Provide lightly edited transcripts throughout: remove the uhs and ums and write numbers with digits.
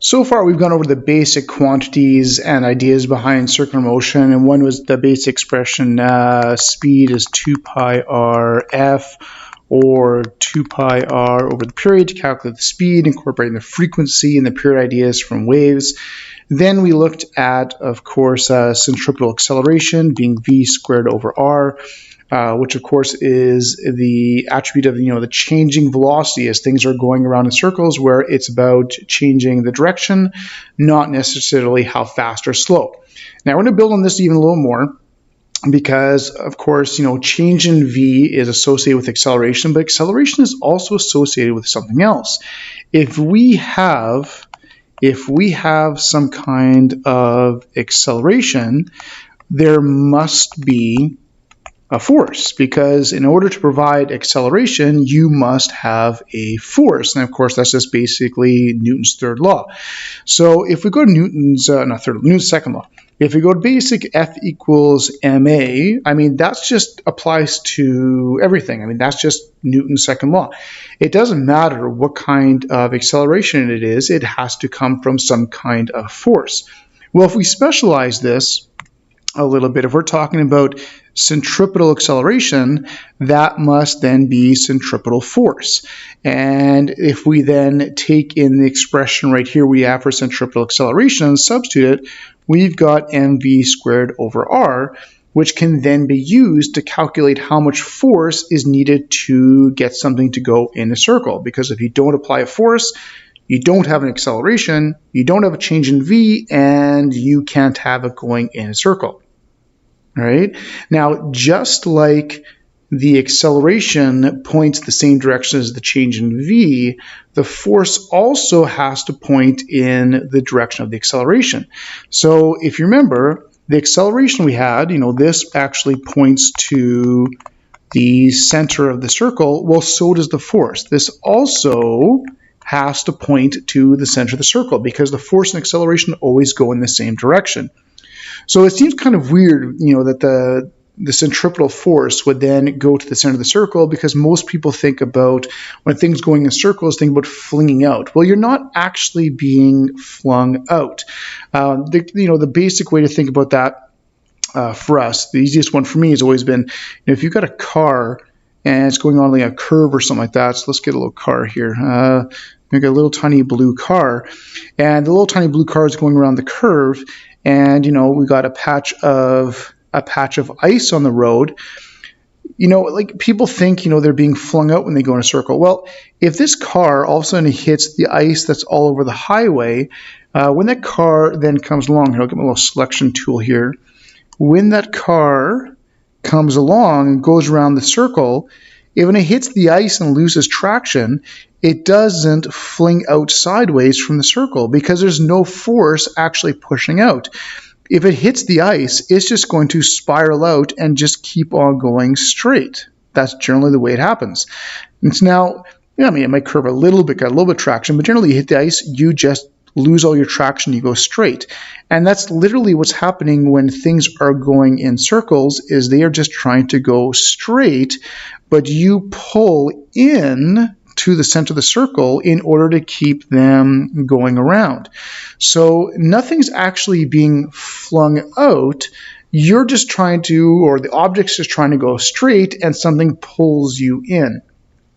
So far, we've gone over the basic quantities and ideas behind circular motion, and one was the basic expression speed is 2 pi r f, or 2 pi r over the period to calculate the speed, incorporating the frequency and the period ideas from waves. Then we looked at, of course, centripetal acceleration being v squared over r, which of course is the attribute of the changing velocity as things are going around in circles, where it's about changing the direction, not necessarily how fast or slow. Now we're going to build on this even a little more, because of course change in v is associated with acceleration, but acceleration is also associated with something else. If we have some kind of acceleration, there must be a force, because in order to provide acceleration, you must have a force. And of course, that's just basically Newton's third law. So if we go to Newton's second law, if we go to basic F equals ma, that just applies to everything. That's just Newton's second law. It doesn't matter what kind of acceleration it is, it has to come from some kind of force. Well, if we specialize this a little bit, if we're talking about centripetal acceleration, that must then be centripetal force. And if we then take in the expression right here we have for centripetal acceleration and substitute it, we've got mv squared over r, which can then be used to calculate how much force is needed to get something to go in a circle. Because if you don't apply a force, you don't have an acceleration, you don't have a change in v, and you can't have it going in a circle. All right. Now, just like the acceleration points the same direction as the change in v, the force also has to point in the direction of the acceleration. So if you remember, the acceleration we had, this actually points to the center of the circle. Well, so does the force. This also has to point to the center of the circle, because the force and acceleration always go in the same direction. So it seems kind of weird, that the centripetal force would then go to the center of the circle, because most people think about, when things going in circles, think about flinging out. Well, you're not actually being flung out. The basic way to think about that for us, the easiest one for me has always been, if you've got a car and it's going on like a curve or something like that. So let's get a little car here. We've got a little tiny blue car, and the little tiny blue car is going around the curve. And we got a patch of ice on the road. Like people think they're being flung out when they go in a circle. Well, if this car all of a sudden hits the ice that's all over the highway, when that car then comes along, here, I'll get my little selection tool here. When that car comes along and goes around the circle, when it hits the ice and loses traction, it doesn't fling out sideways from the circle, because there's no force actually pushing out. If it hits the ice, it's just going to spiral out and just keep on going straight. That's generally the way it happens. And so now, it might curve a little bit, got a little bit of traction, but generally you hit the ice, you just lose all your traction, you go straight. And that's literally what's happening when things are going in circles, is they are just trying to go straight, but you pull in to the center of the circle in order to keep them going around. So nothing's actually being flung out. You're just trying to, or the object's just trying to go straight, and something pulls you in.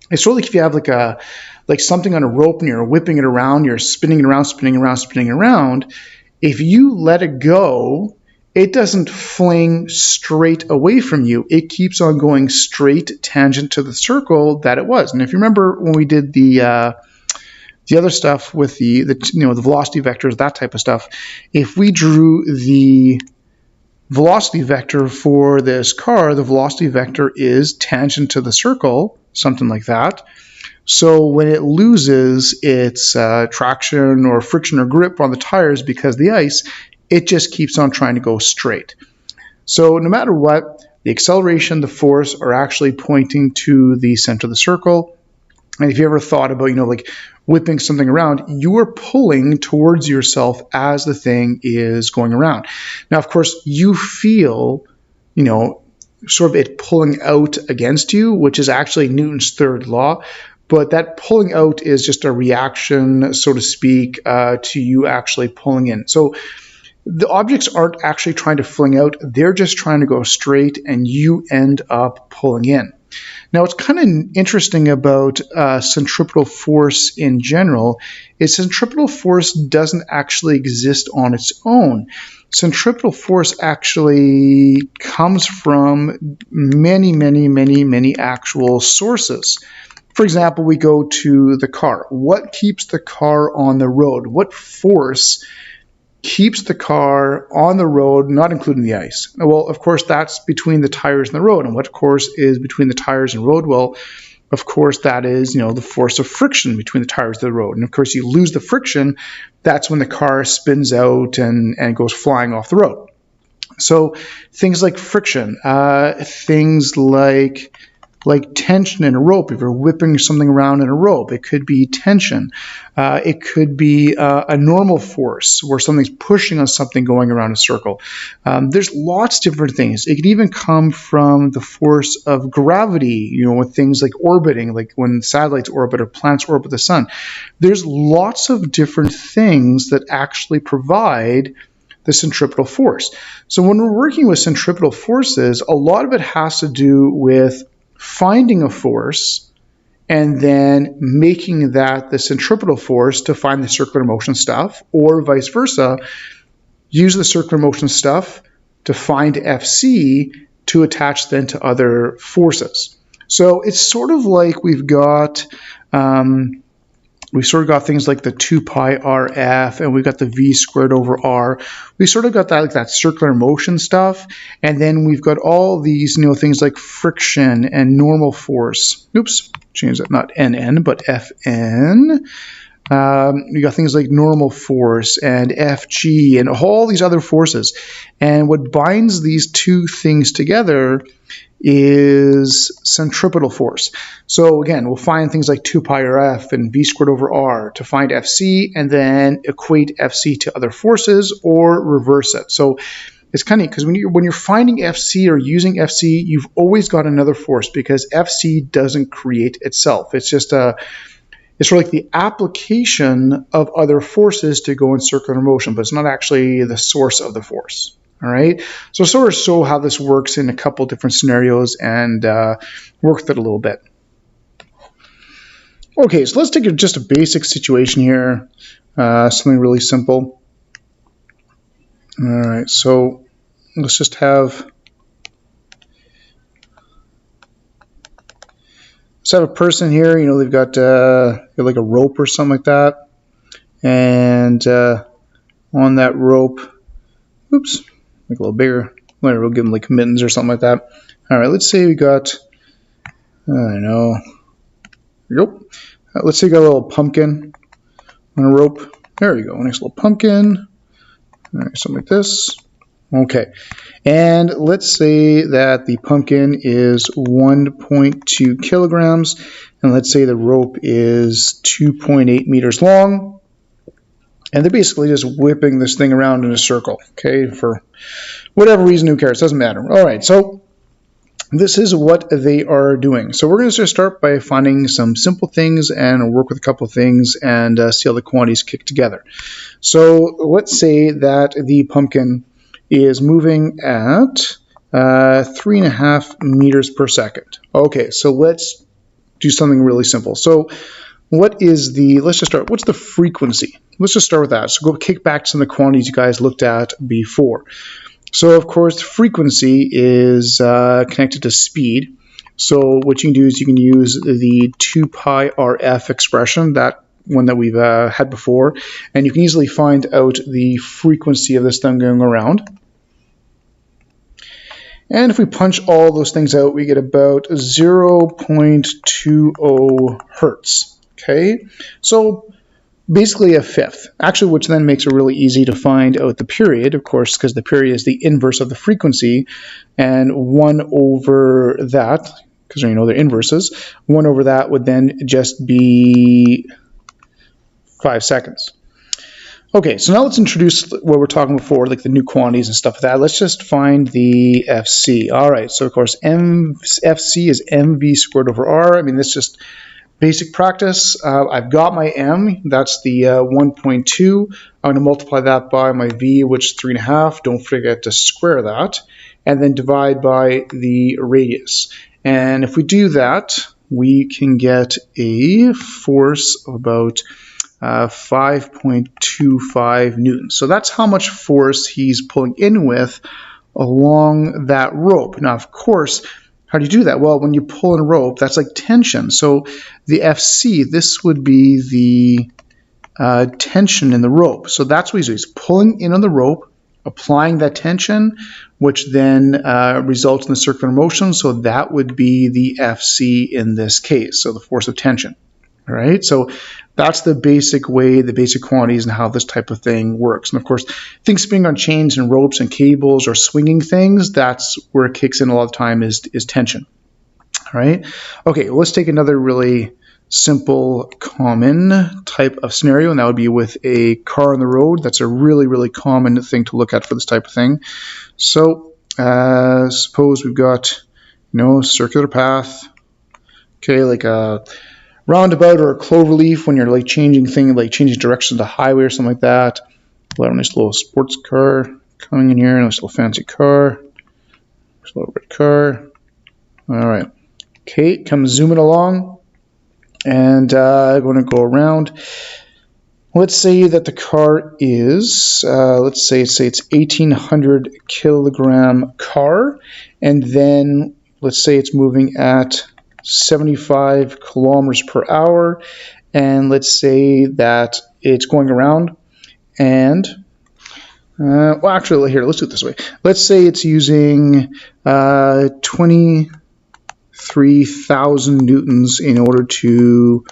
It's sort of like if you have like something on a rope and you're whipping it around, you're spinning it around, spinning it around, spinning it around. If you let it go, it doesn't fling straight away from you. It keeps on going straight tangent to the circle that it was. And if you remember when we did the other stuff with the velocity vectors, that type of stuff, if we drew the velocity vector for this car, the velocity vector is tangent to the circle, something like that. So when it loses its traction or friction or grip on the tires because of the ice, it just keeps on trying to go straight. So no matter what, the acceleration, the force are actually pointing to the center of the circle. And if you ever thought about, like whipping something around, you are pulling towards yourself as the thing is going around. Now, of course, you feel, sort of it pulling out against you, which is actually Newton's third law. but that pulling out is just a reaction, so to speak, to you actually pulling in. So the objects aren't actually trying to fling out, they're just trying to go straight, and you end up pulling in. Now, what's kind of interesting about centripetal force in general is centripetal force doesn't actually exist on its own. Centripetal force actually comes from many actual sources. For example, we go to the car. What keeps the car on the road? What force keeps the car on the road, not including the ice? Well, of course, that's between the tires and the road. And what, of course, is between the tires and road? Well, of course, that is, the force of friction between the tires of the road. And of course, you lose the friction, that's when the car spins out and goes flying off the road. So things like friction, things like tension in a rope. If you're whipping something around in a rope, it could be tension. It could be a normal force where something's pushing on something going around a circle. There's lots of different things. It could even come from the force of gravity, with things like orbiting, like when satellites orbit or planets orbit the sun. There's lots of different things that actually provide the centripetal force. So when we're working with centripetal forces, a lot of it has to do with finding a force and then making that the centripetal force to find the circular motion stuff, or vice versa, use the circular motion stuff to find FC to attach then to other forces. So it's sort of like we've sort of got things like the 2 pi RF, and we've got the V squared over R. We sort of got that, like that circular motion stuff, and then we've got all these, things like friction and normal force. Oops, change that, not NN, but FN. You got things like normal force and FG and all these other forces. And what binds these two things together is centripetal force. So again, we'll find things like 2 pi RF and V squared over R to find FC, and then equate FC to other forces or reverse it. So it's kind of, because when you're finding FC or using FC, you've always got another force, because FC doesn't create itself. It's just it's sort of like the application of other forces to go in circular motion, but it's not actually the source of the force. All right, so sort of show how this works in a couple different scenarios and work with it a little bit. Okay, so let's take just a basic situation here, something really simple. All right, so let's just have a person here. They've got like a rope or something like that, and on that rope, oops. Make a little bigger. Whatever, we'll give them like mittens or something like that. All right, let's say we got, I don't know. Here we go. Let's say we got a little pumpkin on a rope. There we go. Nice little pumpkin. All right, something like this. Okay. And let's say that the pumpkin is 1.2 kilograms. And let's say the rope is 2.8 meters long. And they're basically just whipping this thing around in a circle, okay, for whatever reason, who cares, doesn't matter. All right, so this is what they are doing. So we're going to just start by finding some simple things and work with a couple of things and see how the quantities kick together. So let's say that the pumpkin is moving at 3.5 meters per second. Okay, so let's do something really simple. So let's just start, what's the frequency? Let's just start with that. So go kick back to some of the quantities you guys looked at before. So of course, frequency is connected to speed. So what you can do is you can use the 2 pi RF expression, that one that we've had before, and you can easily find out the frequency of this thing going around. And if we punch all those things out, we get about 0.20 hertz. Okay, so basically a fifth, actually, which then makes it really easy to find out the period, of course, because the period is the inverse of the frequency, and 1 over that, because they're inverses, 1 over that would then just be 5 seconds. Okay, so now let's introduce what we're talking before, like the new quantities and stuff like that. Let's just find the FC. All right, so of course, FC is mv squared over r. I mean, this just Basic practice, I've got my m, that's the 1.2. I'm going to multiply that by my v, which is 3.5. Don't forget to square that. And then divide by the radius. And if we do that, we can get a force of about 5.25 newtons. So that's how much force he's pulling in with along that rope. Now, of course, how do you do that? Well, when you pull in a rope, that's like tension. So the FC, this would be the tension in the rope. So that's what he's doing. He's pulling in on the rope, applying that tension, which then results in the circular motion. So that would be the FC in this case, so the force of tension. All right, so that's the basic way, the basic quantities and how this type of thing works. And of course, things spinning on chains and ropes and cables or swinging things, that's where it kicks in a lot of the time is tension. All right, okay, let's take another really simple, common type of scenario, and that would be with a car on the road. That's a really, really common thing to look at for this type of thing. So suppose we've got, circular path, okay, like a roundabout or a clover leaf when you're like changing directions to highway or something like that. A nice little sports car coming in here, nice little fancy car, nice little red car. All right, okay, come zooming along. And I'm going to go around. Let's say that the car is, let's say it's 1,800 kilogram car, and then let's say it's moving at 75 kilometers per hour, and let's say that it's going around, and well, actually, here, let's do it this way. Let's say it's using 23,000 newtons in order to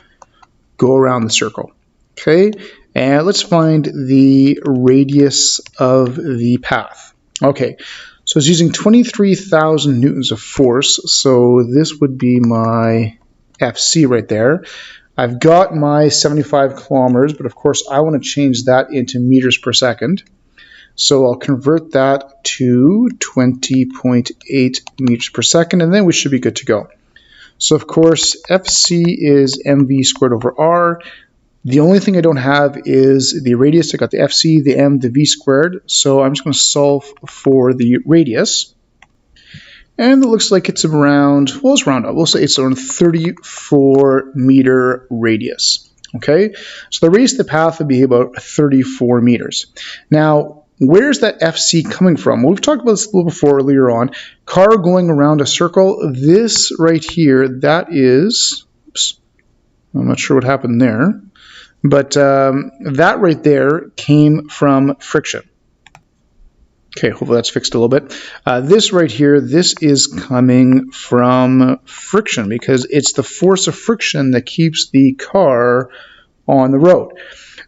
go around the circle. Okay, and let's find the radius of the path. Okay, so it's using 23,000 newtons of force, so this would be my FC right there. I've got my 75 kilometers, but of course I want to change that into meters per second. So I'll convert that to 20.8 meters per second, and then we should be good to go. So of course, FC is mv squared over r. The only thing I don't have is the radius. I got the FC, the m, the v squared. So I'm just going to solve for the radius. And it looks like it's around, well, let's round up. We'll say it's around 34 meter radius. Okay, so the radius of the path would be about 34 meters. Now, where's that FC coming from? Well, we've talked about this a little before earlier on. Car going around a circle. This right here, that is, oops, I'm not sure what happened there, but that right there came from friction. Okay, hopefully that's fixed a little bit. This right here, this is coming from friction because it's the force of friction that keeps the car on the road.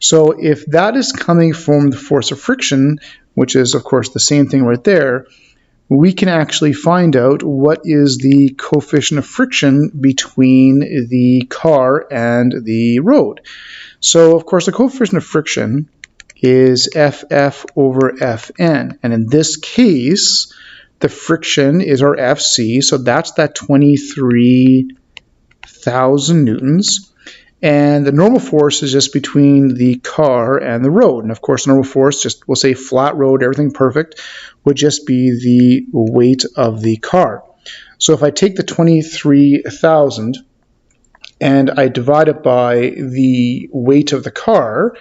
So if that is coming from the force of friction, which is of course the same thing right there, we can actually find out what is the coefficient of friction between the car and the road. So of course the coefficient of friction is FF over Fn, and in this case the friction is our FC, so that's that 23,000 newtons. And the normal force is just between the car and the road. And of course, normal force, just we'll say flat road, everything perfect, would just be the weight of the car. So if I take the 23,000 and I divide it by the weight of the car,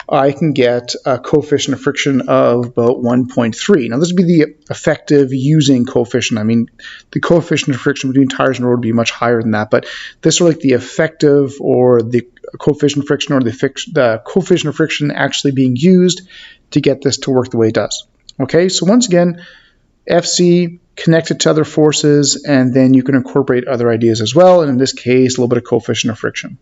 I can get a coefficient of friction of about 1.3. Now this would be the effective using coefficient. I mean, the coefficient of friction between tires and road would be much higher than that, but this is like the effective or the coefficient of friction or the coefficient of friction actually being used to get this to work the way it does. Okay, so once again, FC connected to other forces, and then you can incorporate other ideas as well, and in this case, a little bit of coefficient of friction.